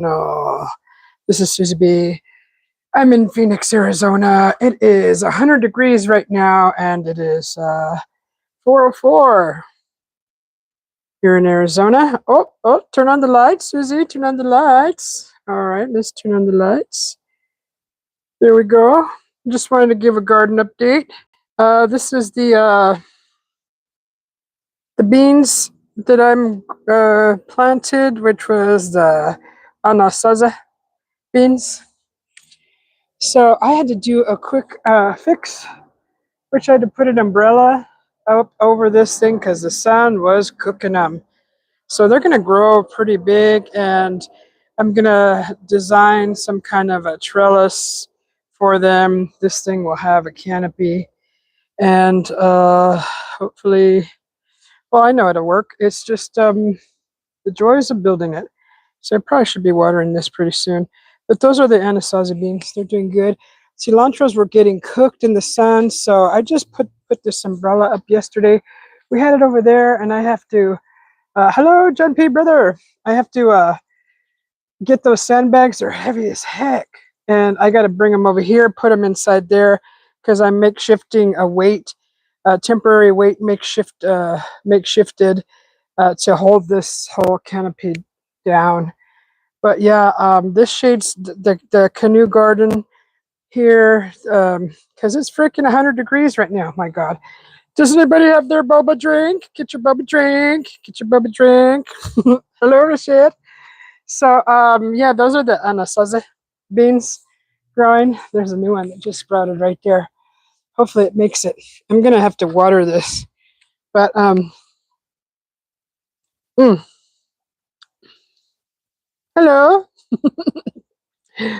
No, this is Susie B. I'm in Phoenix, Arizona. It is 100 degrees right now, and it is 4:04 here in Arizona. Oh, turn on the lights, Susie. Turn on the lights. All right, let's turn on the lights. There we go. Just wanted to give a garden update. This is the beans that I'm planted, which was the anasazi beans. So I had to do a quick fix, which I had to put an umbrella up over this thing because the sun was cooking them. So they're going to grow pretty big, and I'm going to design some kind of a trellis for them. This thing will have a canopy, and hopefully, well, I know it'll work. It's just the joys of building it. So I probably should be watering this pretty soon. But those are the anasazi beans. They're doing good. Cilantros were getting cooked in the sun, so I just put this umbrella up yesterday. We had it over there, and I have to, hello, John P. brother. I have to get those sandbags. They're heavy as heck. And I got to bring them over here, put them inside there, because I'm makeshifting a weight, temporary weight makeshifted to hold this whole canopy down. But yeah, this shades the canoe garden here because it's freaking 100 degrees right now. My God. Does anybody have their boba drink? Get your boba drink. Get your boba drink. Hello, Rashid. So yeah, those are the anasazi beans growing. There's a new one that just sprouted right there. Hopefully it makes it. I'm gonna have to water this. But hello.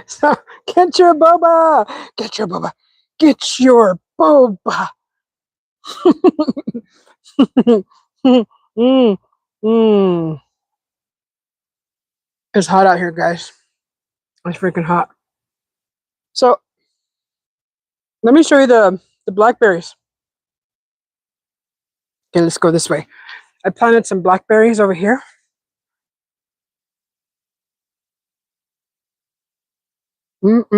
So get your boba. Get your boba. Get your boba. mm, mm. It's hot out here, guys. It's freaking hot. So let me show you the blackberries. Okay, let's go this way. I planted some blackberries over here. Look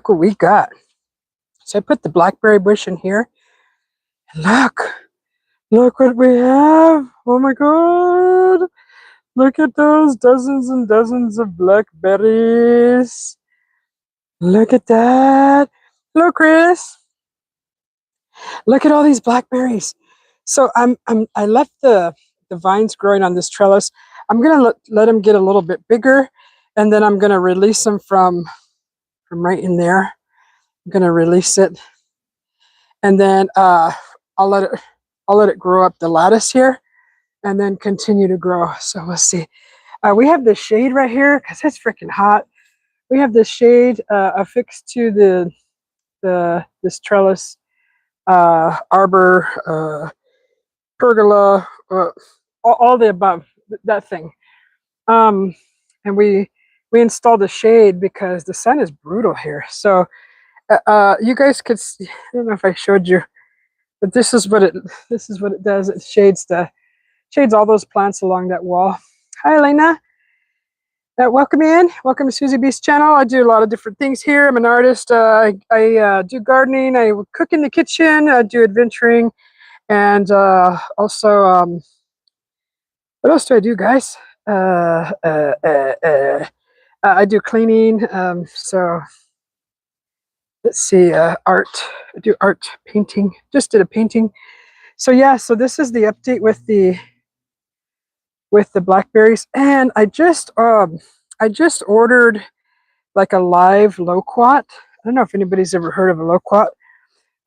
what we got. So I put the blackberry bush in here. Look what we have. Oh my God. Look at those dozens and dozens of blackberries. Look at that. Hello, Chris. Look at all these blackberries. So I left the vines growing on this trellis. I'm gonna let them get a little bit bigger, and then I'm gonna release them from right in there. I'm gonna release it, and then I'll let it grow up the lattice here, and then continue to grow. So we'll see. We have this shade right here because it's freaking hot. We have this shade affixed to this trellis, arbor, pergola, all the above, that thing. And we installed a shade because the sun is brutal here. So you guys could see, I don't know if I showed you, but this is what it does. It shades all those plants along that wall. Hi, Elena. Welcome in. Welcome to Susie B's channel. I do a lot of different things here. I'm an artist. I do gardening. I cook in the kitchen. I do adventuring. And also, what else do I do, guys? I do cleaning. So let's see, art. I do art, painting. Just did a painting. So yeah, so this is the update with the blackberries, and I just ordered like a live loquat. I don't know if anybody's ever heard of a loquat.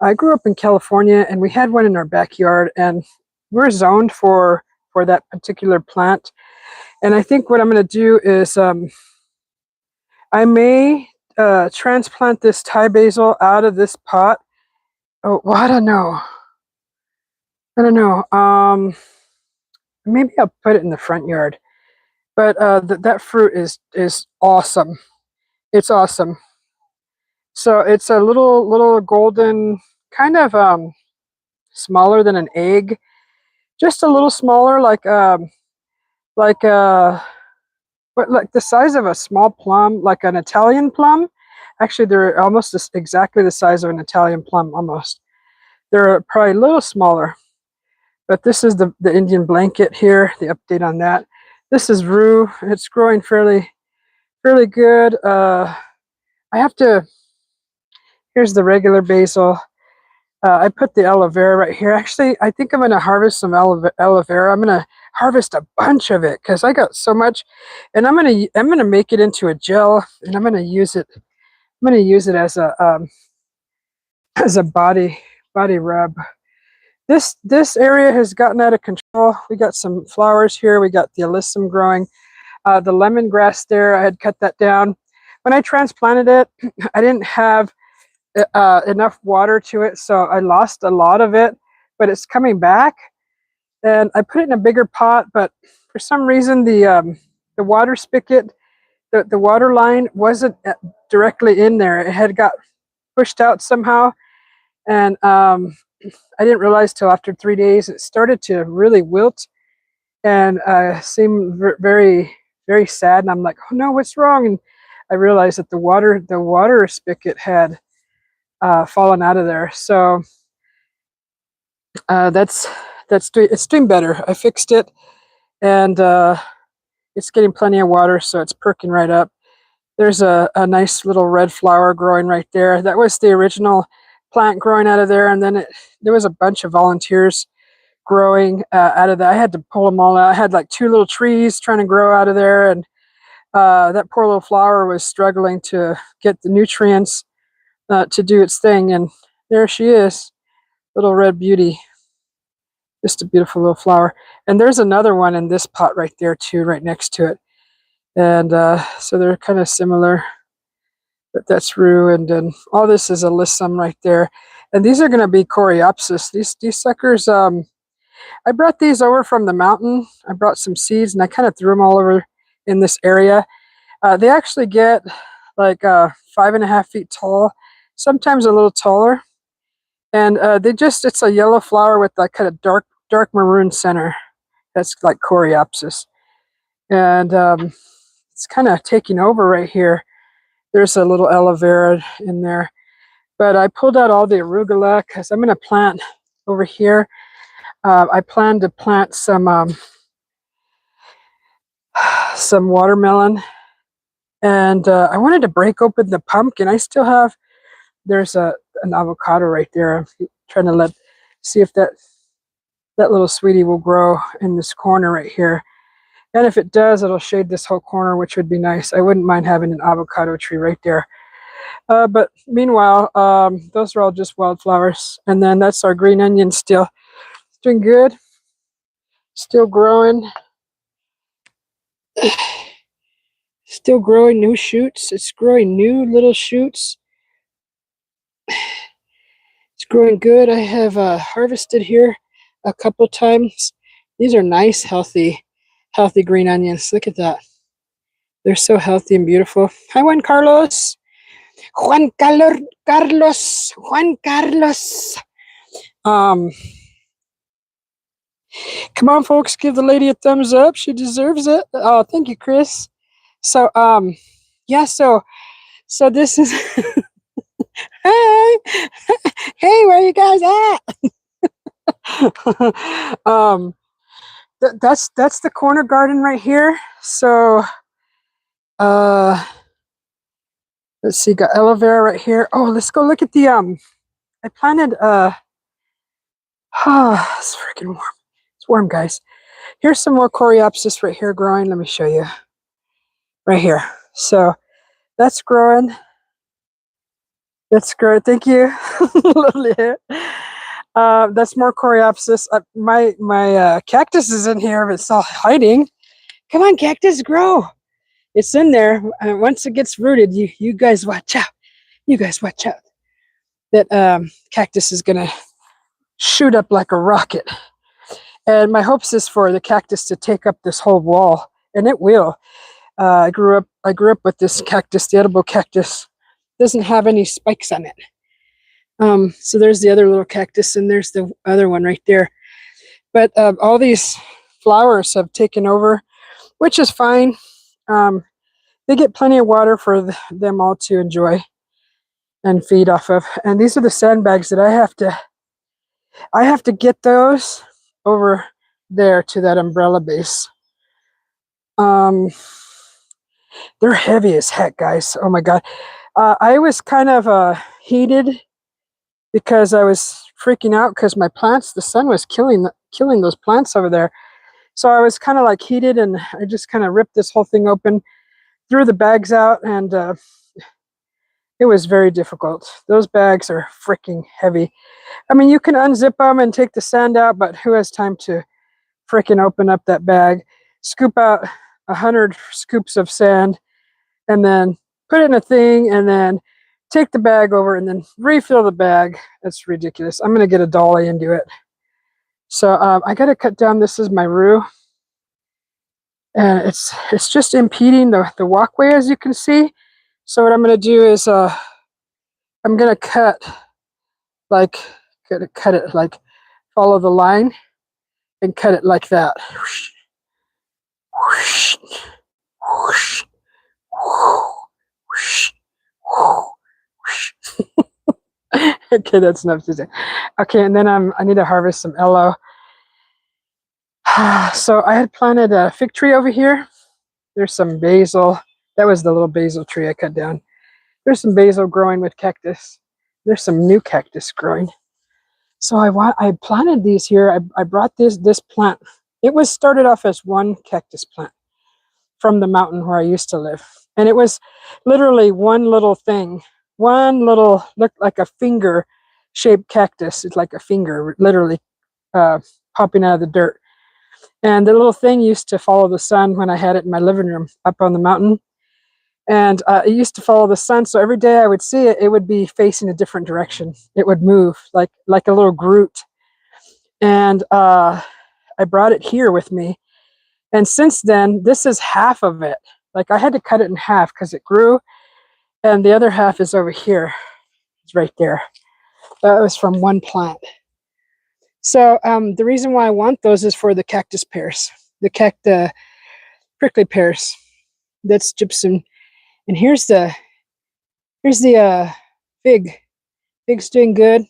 I grew up in California, and we had one in our backyard, and we're zoned for that particular plant. And I think what I'm going to do is I may transplant this Thai basil out of this pot. Oh, well, I don't know. Maybe I'll put it in the front yard. But that fruit is awesome. It's awesome. So it's a little golden, kind of smaller than an egg, just a little smaller, like but like the size of a small plum, like an Italian plum. Actually, they're almost exactly the size of an Italian plum, almost. They're probably a little smaller. But this is the Indian blanket here, the update on that. This is rue. It's growing fairly good. I have to, here's the regular basil. I put the aloe vera right here. Actually, I think I'm going to harvest some aloe vera. I'm going to harvest a bunch of it because I got so much, and I'm gonna make it into a gel, and I'm going to use it. I'm going to use it as a body rub. This area has gotten out of control. We got some flowers here. We got the alyssum growing. The lemongrass there, I had cut that down. When I transplanted it, I didn't have enough water to it, so I lost a lot of it, but it's coming back. And I put it in a bigger pot, but for some reason the water spigot, the water line wasn't directly in there. It had got pushed out somehow, and I didn't realize till after 3 days it started to really wilt and seemed very, very sad. And I'm like, oh no, what's wrong? And I realized that the water spigot had fallen out of there. So it's doing better. I fixed it, and it's getting plenty of water, so it's perking right up. There's a nice little red flower growing right there. That was the original plant growing out of there, and then there was a bunch of volunteers growing out of that. I had to pull them all out. I had like 2 little trees trying to grow out of there, and that poor little flower was struggling to get the nutrients to do its thing. And there she is, little red beauty. Just a beautiful little flower. And there's another one in this pot right there too, right next to it. And so they're kind of similar, but that's rue. And then all this is alyssum right there. And these are going to be coreopsis. These suckers, I brought these over from the mountain. I brought some seeds and I kind of threw them all over in this area. They actually get like 5.5 feet tall, sometimes a little taller. And it's a yellow flower with that kind of dark maroon center. That's like coreopsis. And it's kind of taking over right here. There's a little aloe vera in there. But I pulled out all the arugula because I'm going to plant over here. I plan to plant some watermelon. And I wanted to break open the pumpkin. I still have, there's an avocado right there. I'm trying to see if that little sweetie will grow in this corner right here. And if it does, it'll shade this whole corner, which would be nice. I wouldn't mind having an avocado tree right there. But meanwhile, those are all just wildflowers. And then that's our green onion still. It's doing good. Still growing. Still growing new shoots. It's growing new little shoots. It's growing good. I have harvested here a couple times. These are nice, healthy green onions. Look at that. They're so healthy and beautiful. Hi, Juan Carlos. Juan Carlos. Come on, folks, give the lady a thumbs up. She deserves it. Oh, thank you, Chris. So, yeah, so this is hey, hey, where you guys at? That's the corner garden right here. So, let's see, got aloe vera right here. Oh, let's go look at the I planted it's freaking warm. It's warm, guys. Here's some more coreopsis right here growing. Let me show you. Right here. So that's growing. That's great. Thank you. Lovely hair. That's more coreopsis. My cactus is in here, but it's all hiding. Come on, cactus, grow. It's in there. Once it gets rooted, you guys watch out. You guys watch out. That cactus is gonna shoot up like a rocket. And my hopes is for the cactus to take up this whole wall, and it will. I grew up with this cactus, the edible cactus. Doesn't have any spikes on it. So there's the other little cactus, and there's the other one right there. But all these flowers have taken over, which is fine. They get plenty of water for them all to enjoy and feed off of. And these are the sandbags that I have to get those over there to that umbrella base. They're heavy as heck, guys. Oh my God. I was kind of heated because I was freaking out because my plants, the sun was killing those plants over there. So I was kind of like heated, and I just kind of ripped this whole thing open, threw the bags out, and it was very difficult. Those bags are freaking heavy. I mean, you can unzip them and take the sand out, but who has time to freaking open up that bag, scoop out 100 scoops of sand, and then put it in a thing, and then take the bag over and then refill the bag? It's ridiculous. I'm going to get a dolly and do it. So I got to cut down. This is my rue. And it's just impeding the walkway, as you can see. So what I'm going to do is I'm going to cut it like follow the line and cut it like that. Okay, that's enough to say. Okay, and then I need to harvest some aloe. So I had planted a fig tree over here. There's some basil. That was the little basil tree I cut down. There's some basil growing with cactus. There's some new cactus growing. So I planted these here. I brought this plant. It was started off as one cactus plant from the mountain where I used to live. And it was literally one little thing. One little, looked like a finger shaped cactus. It's like a finger, literally popping out of the dirt. And the little thing used to follow the sun when I had it in my living room up on the mountain. And it used to follow the sun. So every day I would see it, it would be facing a different direction. It would move like a little Groot. And I brought it here with me. And since then, this is half of it. Like I had to cut it in half because it grew. And the other half is over here. It's right there. That was from one plant. So the reason why I want those is for the cactus pears, the prickly pears. That's gypsum. And here's the fig. Fig's doing good.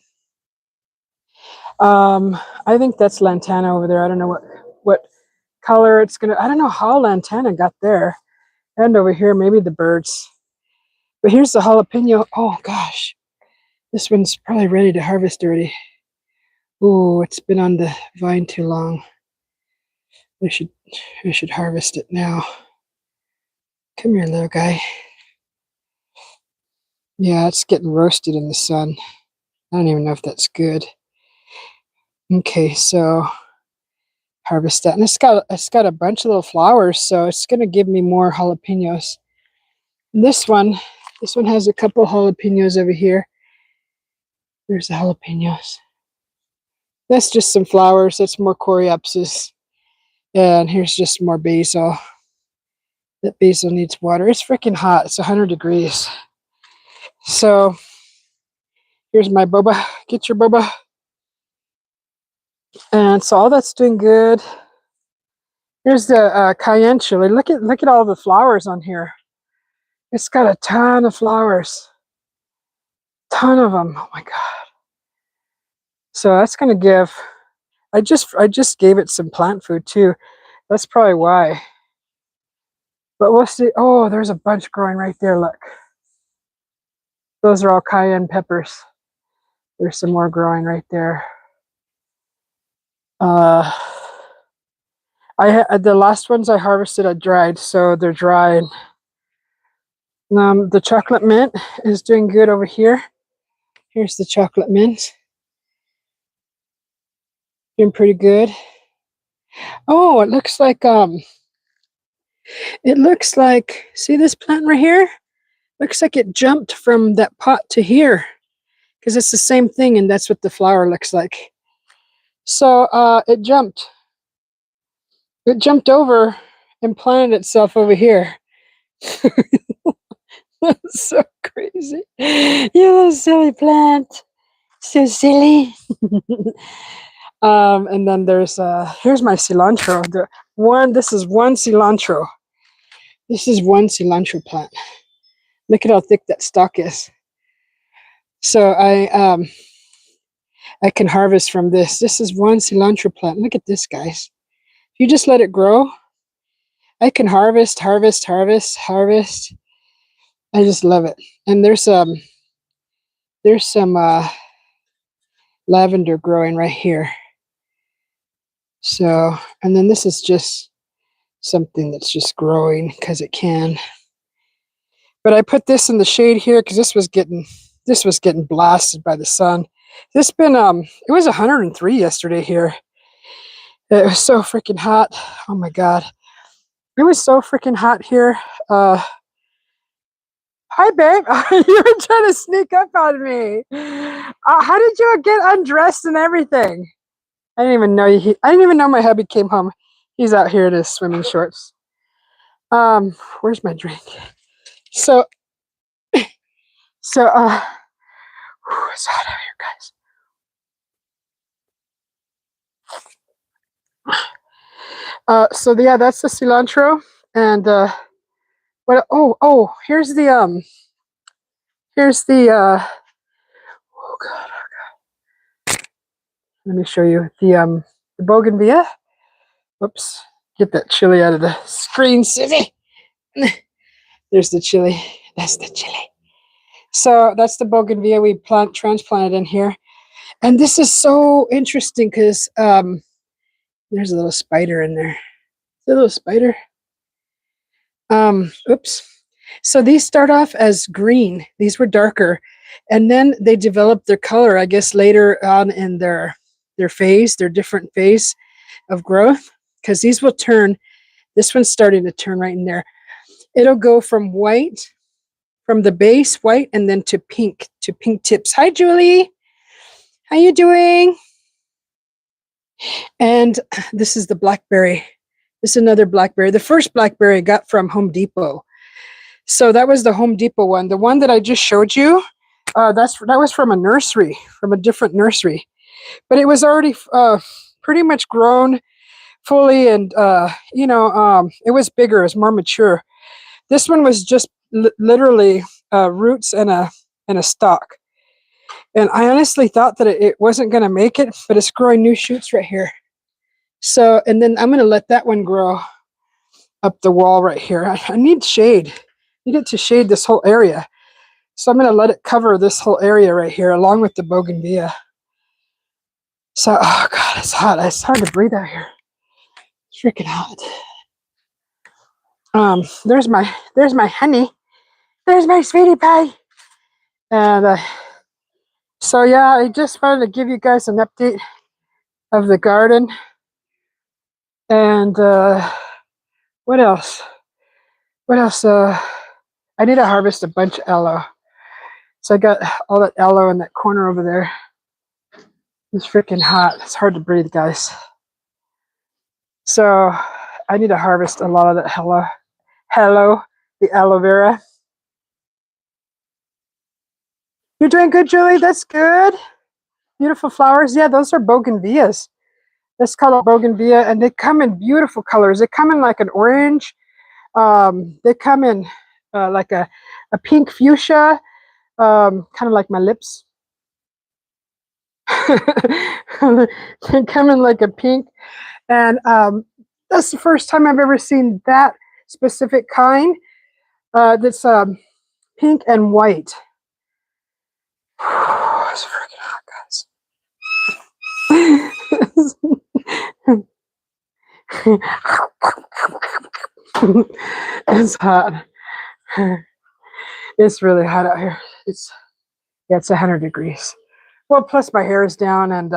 I think that's lantana over there. I don't know what color it's gonna. I don't know how lantana got there. And over here, maybe the birds. But here's the jalapeno. Oh gosh, this one's probably ready to harvest already. Ooh, it's been on the vine too long. We should harvest it now. Come here, little guy. Yeah, it's getting roasted in the sun. I don't even know if that's good. Okay, so harvest that. And it's got a bunch of little flowers, so it's gonna give me more jalapenos. And this one has a couple jalapenos over here. There's the jalapenos. That's just some flowers. That's more coreopsis. And here's just more basil. That basil needs water. It's freaking hot. It's 100 degrees. So here's my boba. Get your boba. And so all that's doing good. Here's the cayenne chili. Look at all the flowers on here. It's got a ton of flowers. Ton of them. Oh my God. So that's gonna give. I just gave it some plant food too. That's probably why. But we'll see. Oh, there's a bunch growing right there. Look. Those are all cayenne peppers. There's some more growing right there. The last ones I harvested, I dried, so they're dry. The chocolate mint is doing good over here. Here's the chocolate mint. Doing pretty good. Oh, it looks like, see this plant right here? Looks like it jumped from that pot to here, because it's the same thing, and that's what the flower looks like. So it jumped over and planted itself over here. That's so crazy. You little silly plant. So silly. And then there's here's my cilantro. This is one cilantro. This is one cilantro plant. Look at how thick that stalk is. So I can harvest from this. This is one cilantro plant. Look at this, guys. If you just let it grow, I can harvest. I just love it. And there's some lavender growing right here. So, and then this is just something that's just growing because it can. But I put this in the shade here because this was getting blasted by the sun. This been it was 103 yesterday here. It was so freaking hot. Oh my god. It was so freaking hot here. Hi babe. You were trying to sneak up on me. How did you get undressed and everything? I didn't even know I didn't even know my hubby came home. He's out here in his swimming shorts. Where's my drink? So it's hot out here, guys. So yeah, that's the cilantro, and what? Oh, here's the oh god, let me show you the bougainvillea. Whoops, get that chili out of the screen, Susie. There's the chili. That's the chili. So that's the bougainvillea we transplanted in here, and this is so interesting because there's a little spider in there. A little spider. Oops. So these start off as green. These were darker, and then they develop their color, I guess, later on in their phase, their different phase of growth, because these will turn. This one's starting to turn right in there. It'll go from white, from the base white, and then to pink tips. Hi, Julie. How you doing? And this is the blackberry. This is another blackberry. The first blackberry I got from Home Depot. So that was the Home Depot one. The one that I just showed you, that was from a nursery, from a different nursery. But it was already pretty much grown fully, and it was bigger, it was more mature. This one was just literally roots and a stalk. And I honestly thought that it wasn't going to make it, but it's growing new shoots right here. So, and then I'm going to let that one grow up the wall right here. I need shade. I need it to shade this whole area. So I'm going to let it cover this whole area right here along with the bougainvillea. So, oh God, it's hot. It's hard to breathe out here. It's freaking hot. There's my honey. There's my sweetie pie. And so yeah, I just wanted to give you guys an update of the garden. And what else? I need to harvest a bunch of aloe. So I got all that aloe in that corner over there. It's freaking hot. It's hard to breathe, guys. So I need to harvest a lot of that the aloe vera. You're doing good, Julie. That's good. Beautiful flowers. Yeah, those are bougainvilleas. That's called a bougainvillea, and they come in beautiful colors. They come in like an orange. They come in like a pink fuchsia, kind of like my lips. They come in like a pink, and that's the first time I've ever seen that specific kind that's pink and white. It's freaking hot, guys. It's hot. It's really hot out here. It's 100 degrees. Well, plus my hair is down, and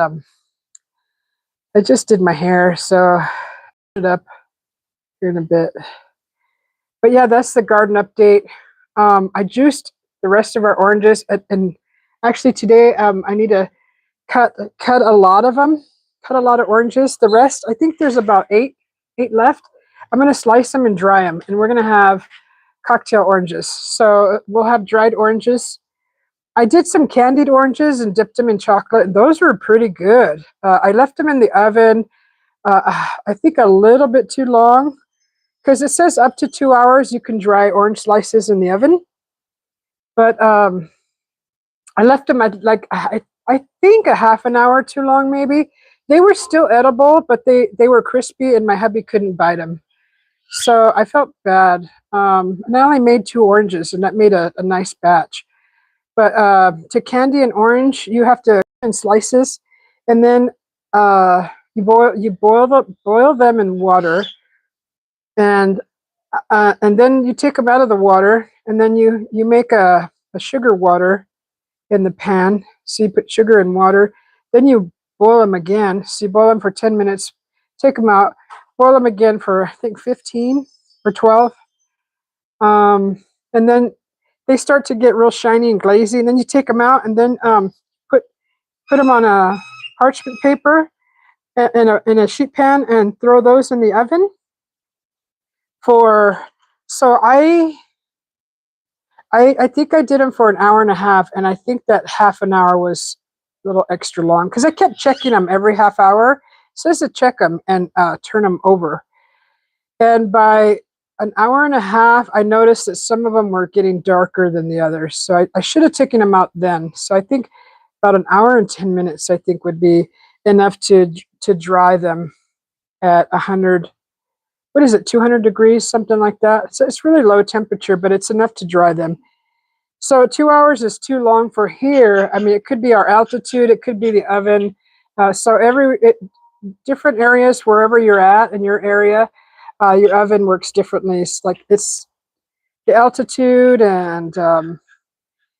I just did my hair, so I'll put it up here in a bit. But yeah, that's the garden update. I juiced the rest of our oranges, and actually today I need to cut a lot of them. Cut a lot of oranges. The rest, I think there's about eight left. I'm going to slice them and dry them, and we're going to have cocktail oranges. So we'll have dried oranges. I did some candied oranges and dipped them in chocolate, and those were pretty good. I left them in the oven, I think a little bit too long, because it says up to 2 hours you can dry orange slices in the oven. But I left them at like I think a half an hour too long maybe. They were still edible, but they were crispy and my hubby couldn't bite them. So I felt bad. And I only made 2 oranges and that made a nice batch. But to candy an orange, you have to in slices, and then you boil them in water, and then you take them out of the water, and then you make a sugar water in the pan. So you put sugar and water, then you boil them again. So you boil them for 10 minutes, take them out, boil them again for I think 15 or 12, and then they start to get real shiny and glazy, and then you take them out, and then put them on a parchment paper in a sheet pan and throw those in the oven for. So I think I did them for an hour and a half, and I think that half an hour was a little extra long because I kept checking them every half hour. It says to check them and turn them over. And by an hour and a half, I noticed that some of them were getting darker than the others. So I should have taken them out then. So I think about an hour and 10 minutes, I think, would be enough to dry them at 100. What is it, 200 degrees, something like that. So it's really low temperature, but it's enough to dry them. So 2 hours is too long for here. I mean, it could be our altitude, it could be the oven. So different areas, wherever you're at in your area, your oven works differently. It's like it's the altitude, and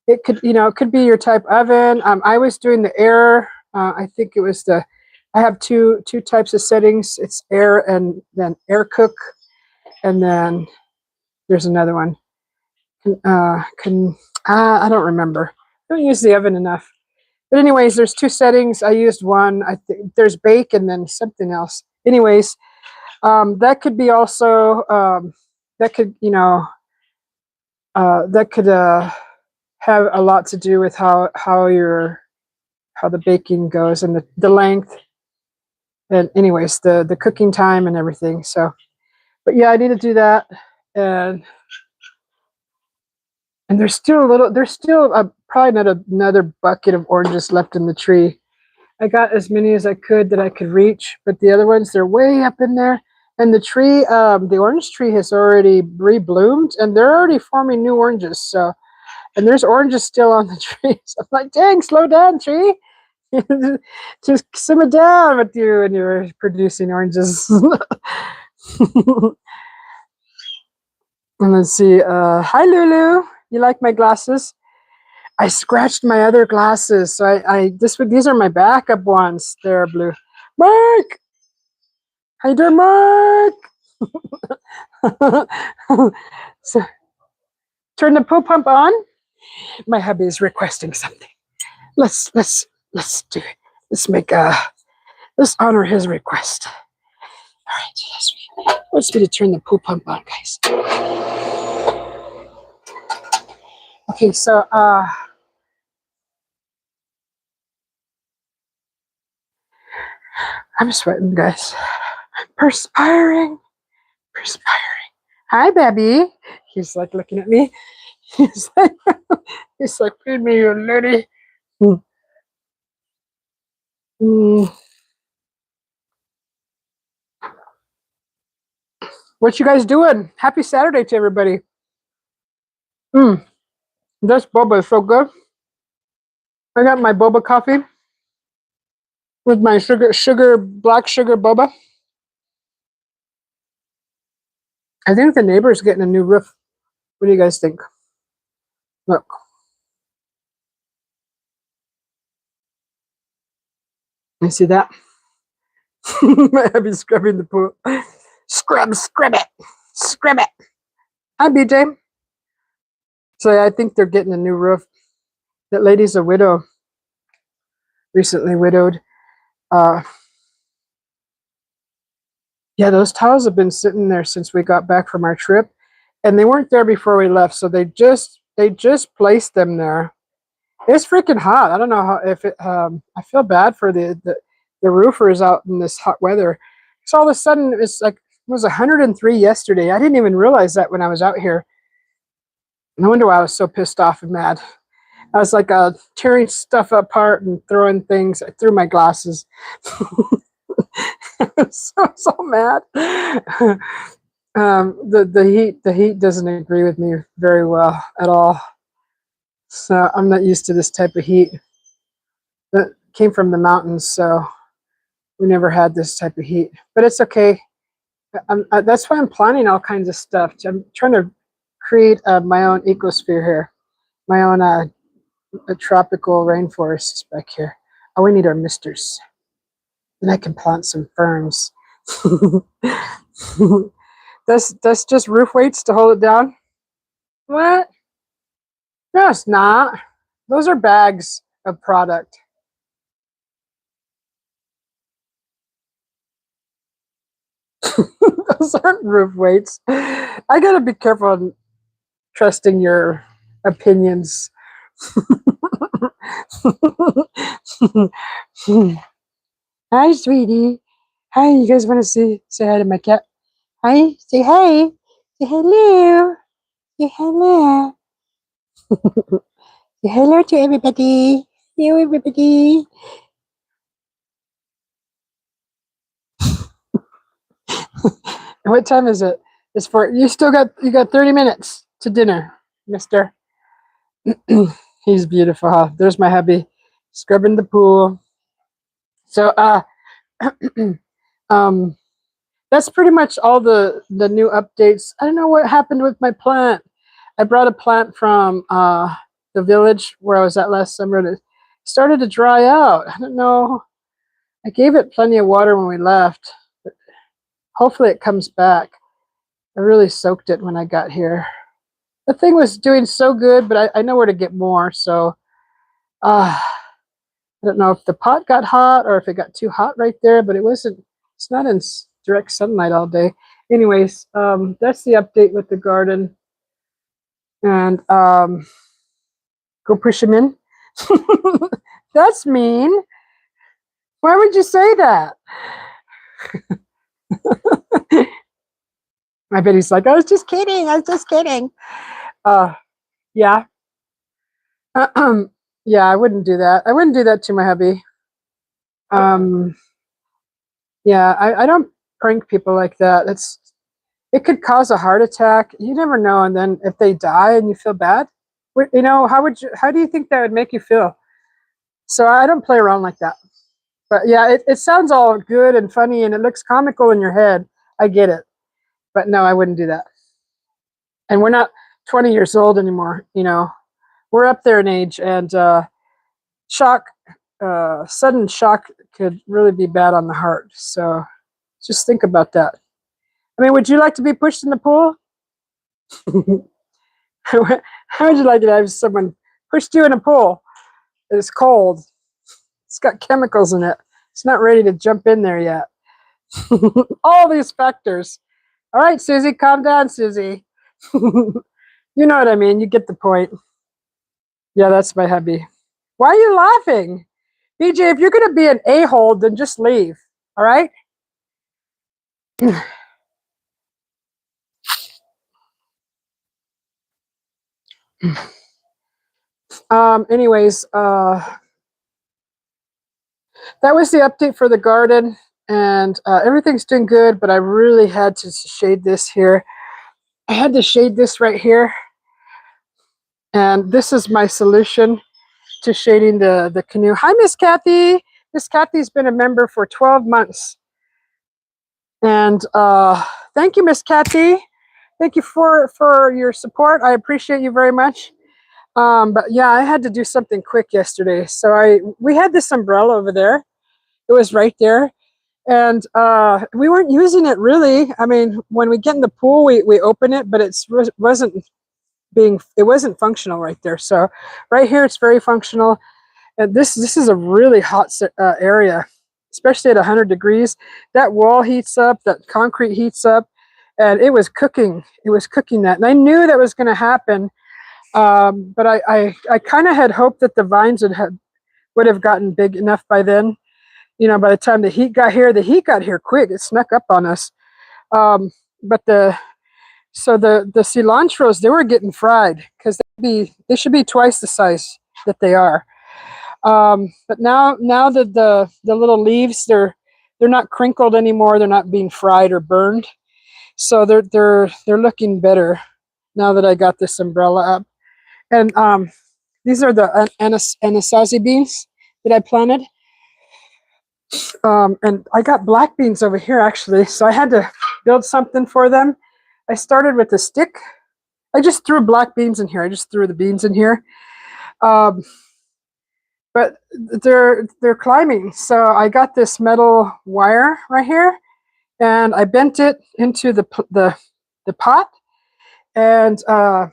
it could be your type oven. I was doing the air. I think it was I have two types of settings. It's air and then air cook, and then there's another one. I don't remember. I don't use the oven enough. But anyways, there's 2 settings. I used one. I think there's bake and then something else. Anyways, that could be also that could have a lot to do with how the baking goes and the length, and anyways the cooking time and everything. So, but yeah, I need to do that, and there's still probably another bucket of oranges left in the tree. I got as many as I could that I could reach, but the other ones, they're way up in there. And the tree, the orange tree has already rebloomed, and they're already forming new oranges. So, and there's oranges still on the tree. So I'm like, dang, slow down, tree. Just simmer down with you when you're producing oranges. And let's see. Hi, Lulu. You like my glasses? I scratched my other glasses, so these are my backup ones. They're blue. Mark, how you doing, Mark? So, turn the pool pump on. My hubby is requesting something. Let's do it. Let's honor his request. All right, let's me to turn the pool pump on, guys. Okay, so I'm sweating, guys. I'm perspiring. Hi, baby. He's like looking at me. He's like, feed me, you lady. What you guys doing? Happy Saturday to everybody. This boba is so good. I got my boba coffee with my black sugar boba. I think the neighbor's getting a new roof. What do you guys think? Look. You see that? My hubby's scrubbing the pool. Scrub it. Hi, BJ. So yeah, I think they're getting a new roof. That lady's a widow. Recently widowed. Yeah, those towels have been sitting there since we got back from our trip, and they weren't there before we left, so they just placed them there. It's freaking hot. I don't know how if it. I feel bad for the roofers out in this hot weather. So all of a sudden, it's like was 103 yesterday. I didn't even realize that when I was out here. No wonder why I was so pissed off and mad. I was like tearing stuff apart and throwing things. I threw my glasses. I was so mad. The heat doesn't agree with me very well at all. So I'm not used to this type of heat. That came from the mountains, so we never had this type of heat. But it's okay. That's why I'm planning all kinds of stuff. I'm trying to create my own ecosphere here, my own tropical rainforests back here. Oh, we need our misters. Then I can plant some ferns. That's just roof weights to hold it down. What? No, it's not. Those are bags of product. Those aren't roof weights. I gotta be careful on trusting your opinions. Hi, sweetie. Hi, you guys want to say hi to my cat? Hi, say hi. Say hello. Say hello. Say hello to everybody. Hello, everybody. What time is it? It's for you. You got 30 minutes to dinner, Mister. He's beautiful. Huh? There's my hubby scrubbing the pool. So that's pretty much all the new updates. I don't know what happened with my plant. I brought a plant from the village where I was at last summer, and it started to dry out. I don't know. I gave it plenty of water when we left, but hopefully it comes back. I really soaked it when I got here. The thing was doing so good, but I know where to get more. So I don't know if the pot got hot or if it got too hot right there, but it wasn't. It's not in direct sunlight all day. Anyways, that's the update with the garden. And go push him in. That's mean. Why would you say that? I bet he's like, I was just kidding. I was just kidding. Yeah. Yeah, I wouldn't do that. I wouldn't do that to my hubby. Yeah, I don't prank people like that. It could cause a heart attack. You never know. And then if they die and you feel bad, you know, how do you think that would make you feel? So I don't play around like that. But yeah, it sounds all good and funny and it looks comical in your head. I get it. But no, I wouldn't do that. And we're not 20 years old anymore, you know. We're up there in age, and sudden shock could really be bad on the heart. So just think about that. I mean, would you like to be pushed in the pool? How would you like to have someone pushed you in a pool? It's cold. It's got chemicals in it. It's not ready to jump in there yet. All these factors. All right, Susie, calm down, Susie. You know what I mean. You get the point. Yeah, that's my hubby. Why are you laughing? BJ, if you're going to be an a-hole, then just leave. All right? Anyways, that was the update for the garden, and everything's doing good, but I really had to shade this here. I had to shade this right here, and this is my solution to shading the canoe. Hi, Miss Kathy. Miss Kathy's been a member for 12 months. And thank you, Miss Kathy. Thank you for your support. I appreciate you very much. But yeah, I had to do something quick yesterday. So we had this umbrella over there. It was right there. And we weren't using it really. I mean, when we get in the pool, we open it, but it wasn't functional right there. So right here, it's very functional. And this is a really hot area, especially at 100 degrees. That wall heats up, that concrete heats up, and it was cooking. It was cooking that. And I knew that was going to happen, but I kind of had hoped that the vines would have gotten big enough by then. You know, by the time the heat got here quick. It snuck up on us. But the cilantros, they were getting fried because they should be twice the size that they are. But now that the little leaves, they're not crinkled anymore. They're not being fried or burned, so they're looking better now that I got this umbrella up. And these are the anasazi beans that I planted. And I got black beans over here actually, so I had to build something for them. I started with a stick. I just threw black beans in here. I just threw the beans in here. But they're climbing. So I got this metal wire right here, and I bent it into the pot, and I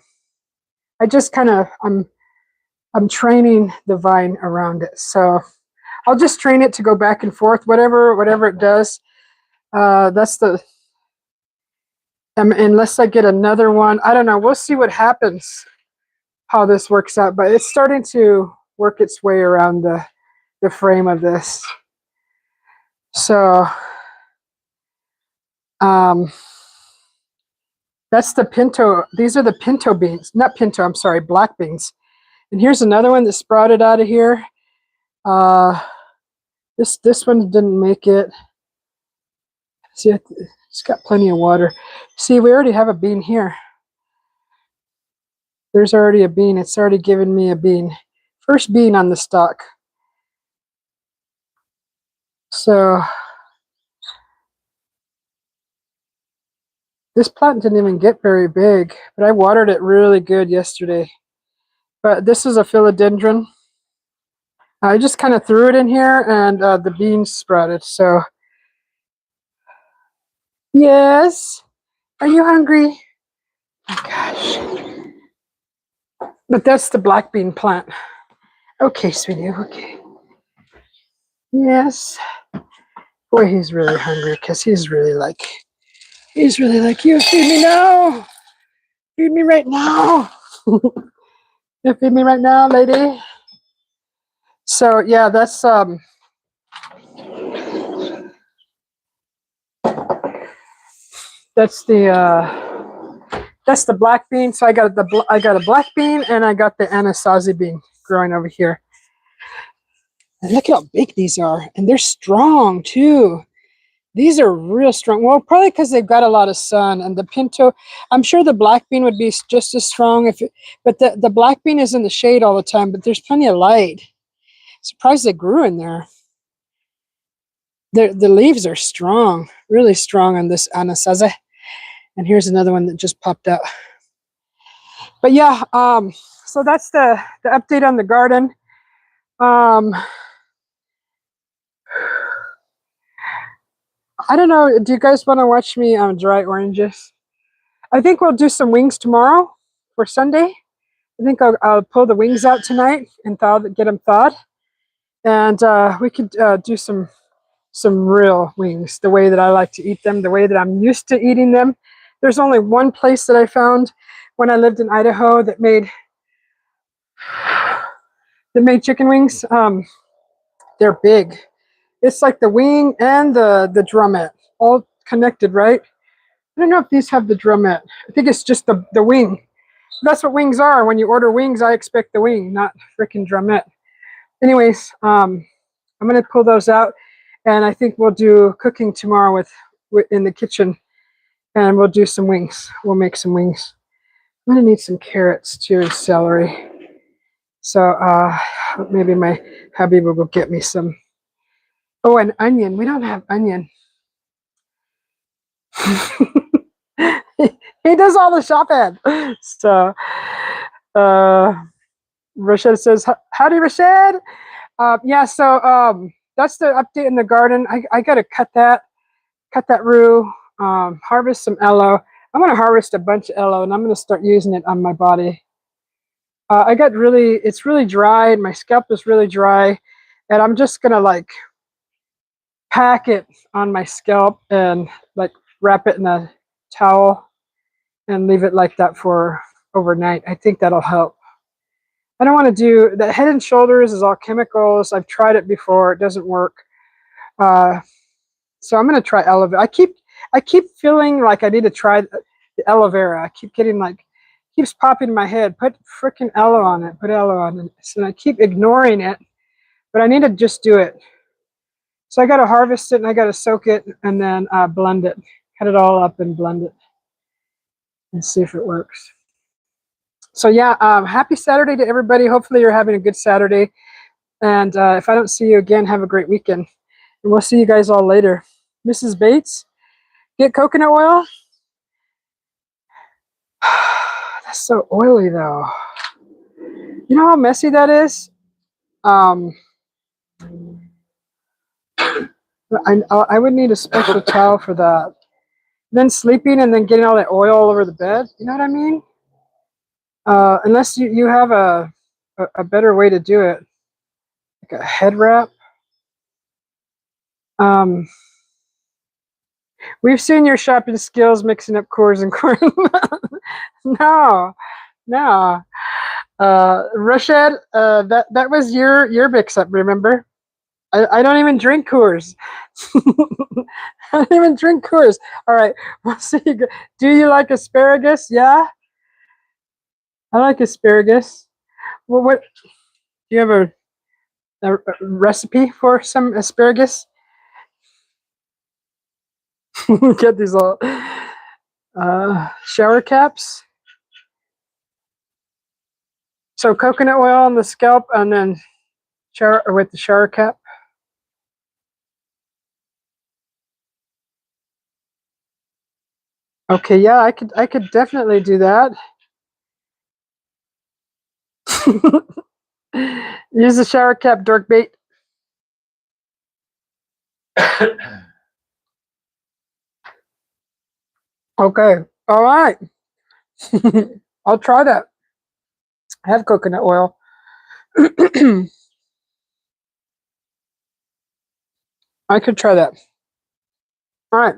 just kind of I'm training the vine around it. So I'll just train it to go back and forth, whatever it does. That's the unless I get another one. I don't know. We'll see what happens, how this works out. But it's starting to work its way around the frame of this. So that's the pinto. These are the pinto beans. Not pinto, I'm sorry, black beans. And here's another one that sprouted out of here. This one didn't make it. See, it's got plenty of water. See, we already have a bean here. There's already a bean. It's already given me a bean. First bean on the stalk. So this plant didn't even get very big, but I watered it really good yesterday. But this is a philodendron. I just kind of threw it in here, and the beans sprouted. So, yes. Are you hungry? Oh my gosh. But that's the black bean plant. Okay, sweetie. Okay. Yes. Boy, he's really hungry because he's really like, you feed me now. Feed me right now. You feed me right now, lady. So yeah, that's the black bean. So I got a black bean, and I got the anasazi bean growing over here. And look at how big these are, and they're strong too. These are real strong. Well, probably because they've got a lot of sun. And the pinto, I'm sure the black bean would be just as strong but the black bean is in the shade all the time. But there's plenty of light. Surprised they grew in there. The leaves are strong, really strong on this anasazi. And here's another one that just popped out. But yeah, so that's the update on the garden. I don't know. Do you guys want to watch me dry oranges? I think we'll do some wings tomorrow for Sunday. I think I'll pull the wings out tonight and get them thawed. And we could do some real wings, the way that I like to eat them, the way that I'm used to eating them. There's only one place that I found when I lived in Idaho that made chicken wings. They're big. It's like the wing and the drumette all connected, right? I don't know if these have the drumette. I think it's just the wing. That's what wings are. When you order wings, I expect the wing, not freaking drumette. Anyways, I'm going to pull those out, and I think we'll do cooking tomorrow in the kitchen, and we'll do some wings. We'll make some wings. I'm going to need some carrots too, and celery. So maybe my hubby will go get me some. Oh, and onion. We don't have onion. He does all the shopping. So Rashid says, howdy, Rashid. Yeah, so that's the update in the garden. I got to cut that rue, harvest some aloe. I'm going to harvest a bunch of aloe, and I'm going to start using it on my body. It's really dry, and my scalp is really dry, and I'm just going to like pack it on my scalp and like wrap it in a towel and leave it like that for overnight. I think that'll help. I don't want to do the Head and Shoulders is all chemicals. I've tried it before. It doesn't work. So I'm going to try aloe vera. I keep feeling like I need to try the aloe vera. I keep getting like, keeps popping in my head. Put freaking aloe on it. Put aloe on it. So I keep ignoring it, but I need to just do it. So I got to harvest it and I got to soak it and then blend it. Cut it all up and blend it and see if it works. So yeah, happy Saturday to everybody. Hopefully you're having a good Saturday. And if I don't see you again, have a great weekend. And we'll see you guys all later. Mrs. Bates, get coconut oil. That's so oily though. You know how messy that is? I would need a special towel for that. Then sleeping and then getting all that oil all over the bed. You know what I mean? Unless you have a better way to do it. Like a head wrap. We've seen your shopping skills mixing up Coors and corn. No. Rashad, that was your mix-up, remember? I don't even drink Coors. I don't even drink Coors. All right, we'll see. Do you like asparagus? Yeah? I like asparagus. Well, what? Do you have a recipe for some asparagus? Get these all shower caps. So coconut oil on the scalp and then shower with the shower cap. Okay, yeah, I could definitely do that. Use the shower cap, dork bait. Okay, all right. I'll try that. I have coconut oil. I could try that. All right,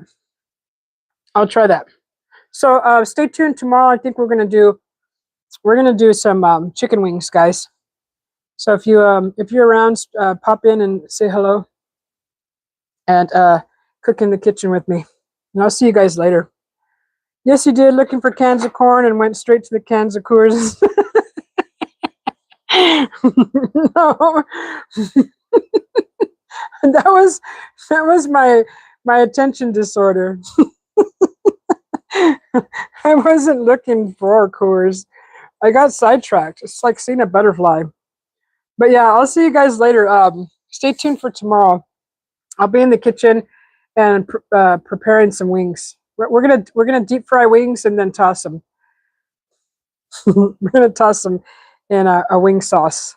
I'll try that. So stay tuned tomorrow. I think we're gonna do some chicken wings, guys. So if you're around, pop in and say hello, and cook in the kitchen with me. And I'll see you guys later. Yes, you did. Looking for cans of corn and went straight to the cans of Coors. No. that was my attention disorder. I wasn't looking for Coors. I got sidetracked. It's like seeing a butterfly. But yeah, I'll see you guys later. Stay tuned for tomorrow. I'll be in the kitchen and preparing some wings. We're gonna deep fry wings and then toss them. We're gonna toss them in a wing sauce.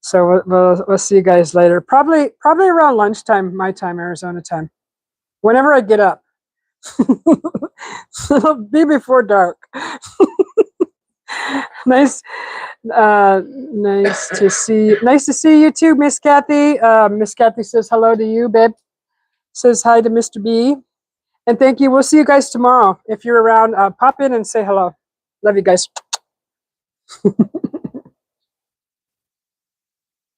So we'll see you guys later. Probably around lunchtime, my time, Arizona time. Whenever I get up. It'll be before dark. Nice to see you too, Miss Kathy. Miss Kathy says hello to you, babe. Says hi to Mr. B. And thank you. We'll see you guys tomorrow. If you're around, pop in and say hello. Love you guys.